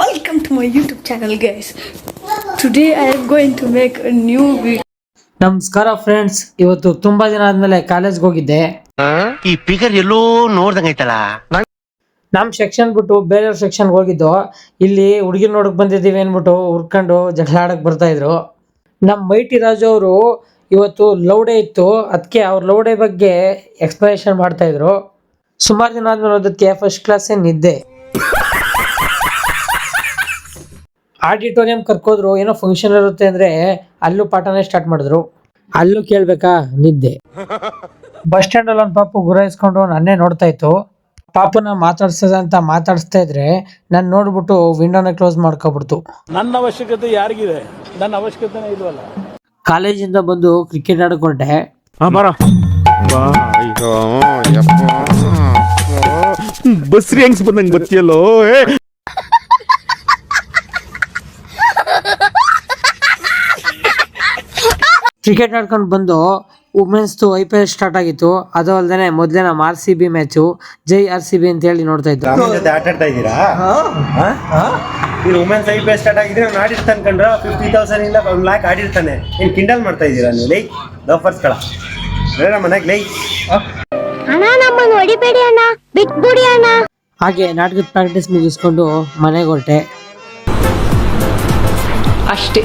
welcome to my YouTube channel, guys. Today I am going to make a new video. ನಮಸ್ಕಾರ friends, ಇವತ್ತು ತುಂಬಾ ದಿನ ಆದ್ಮೇಲೆ ಕಾಲೇಜ್ಗೆ ಹೋಗಿದ್ದೆ. ಈ ಫಿಗರ್ ಎಲ್ಲೋ ನೋಡ್ದಂಗೈತಲ್ಲ. ನಮ್ ಸೆಕ್ಷನ್ ಬಿಟ್ಟು ಬೇರೆ ಸೆಕ್ಷನ್ಗೆ ಹೋಗಿದ್ದು. ಇಲ್ಲಿ ಹುಡುಗಿ ನೋಡಕ್ ಬಂದಿದ್ದೀವಿ ಅನ್ಬಿಟ್ಟು ಹುರ್ಕೊಂಡು ಜಗಳ ಆಡಕ್ ಬರ್ತಾ ಇದ್ರು. ನಮ್ ಮೈಟಿ ರಾಜು ಅವರು ಇವತ್ತು ಲವ್ ಡೇ ಇತ್ತು, ಅದಕ್ಕೆ ಅವ್ರ ಲವ್ ಡೇ ಬಗ್ಗೆ ಎಕ್ಸ್ಪ್ಲನೇಷನ್ ಮಾಡ್ತಾ ಇದ್ರು. ಸುಮಾರು ದಿನ ಆದ್ಮೇಲೆ ಓದಕ್ಕೆ ಫಸ್ಟ್ ಕ್ಲಾಸ್ ನಿದ್ದೆ. ಆಡಿಟೋರಿಯಂ ಕರ್ಕೋದ್ರು, ಏನೋ ಫಂಕ್ಷನ್ ಇರುತ್ತೆ ಅಂದ್ರೆ ಅಲ್ಲೂ ಪಾಠನೇ ಸ್ಟಾರ್ಟ್ ಮಾಡಿದ್ರು. ಅಲ್ಲೂ ಕೇಳ್ಬೇಕಾ ನಿದ್ದೆ. ಬಸ್ ಸ್ಟ್ಯಾಂಡ್ ಅಲ್ಲಿ ಒಂದು ಪಾಪು ಗುರಾಯಿಸ್ಕೊಂಡು ನನ್ನೇ ನೋಡ್ತಾ ಇತ್ತು. ಪಾಪನ ಮಾತಾಡ್ಸದಂತ ಮಾತಾಡಿಸ್ತಾ ಇದ್ರೆ ನಾನು ನೋಡ್ಬಿಟ್ಟು ವಿಂಡೋನ ಕ್ಲೋಸ್ ಮಾಡ್ಕೊಬಿಡ್ತು. ನನ್ನ ಅವಶ್ಯಕತೆ ಯಾರಿಗಿದೆ? ನನ್ನ ಅವಶ್ಯಕತೆನೇ ಇಲ್ವಲ್ಲ. ಕಾಲೇಜಿಂದ ಬಂದು ಕ್ರಿಕೆಟ್ ಆಡ್ಕೊಂಡೆ. ಬಸ್ರಿ ಹೆಂಗ್ಸ್ ಬಂದಂಗ್ ಬರ್ತಿಯಲ್ಲೋ. ಕ್ರಿಕೆಟ್ ಆಡ್ಕೊಂಡು ಬಂದು ವುಮೆನ್ಸ್ IPL ಸ್ಟಾರ್ಟ್ ಆಗಿತ್ತು. ಅದು ಅಲ್ಲದೆ ಮೊದಲೇ ನಮ್ಮ RCB ಮ್ಯಾಚು, ಜೈ RCB ಅಂತ ಹೇಳಿ ನೋಡ್ತಾ ಇತ್ತು. ಆಟ ಆಡ್ತಾ ಇದ್ದೀರಾ? ವುಮೆನ್ಸ್ IPL ಸ್ಟಾರ್ಟ್ ಆಗಿದ್ರೆ ಅವ್ನು ಆಡಿರ್ತಾನೆ ಕಂಡ್ರ 50,000 ಇಲ್ಲ 1 lakh ಆಡಿರ್ತಾನೆ. ಏನ್ ಕಿಂಡಲ್ ಮಾಡ್ತಾ ಇದ್ದೀರಾ ನೀವು? ಲೈ ಲೋಫರ್ಸ್ಗಳ ಮನೆಗೆ ಲೈ ಅಣ್ಣ ನಮ್ಮನ್ನು ಹೊಡಿಬೇಡಿ ಅಣ್ಣ, ಬಿಟ್ಬಿಡಿ ಅಣ್ಣ. ಹಾಗೆ ನಾಟಕದ ಪ್ರಾಕ್ಟೀಸ್ ಮುಗಿಸ್ಕೊಂಡು ಮನೆಗೆ ಹೊರಟೆ. ಅಷ್ಟೇ.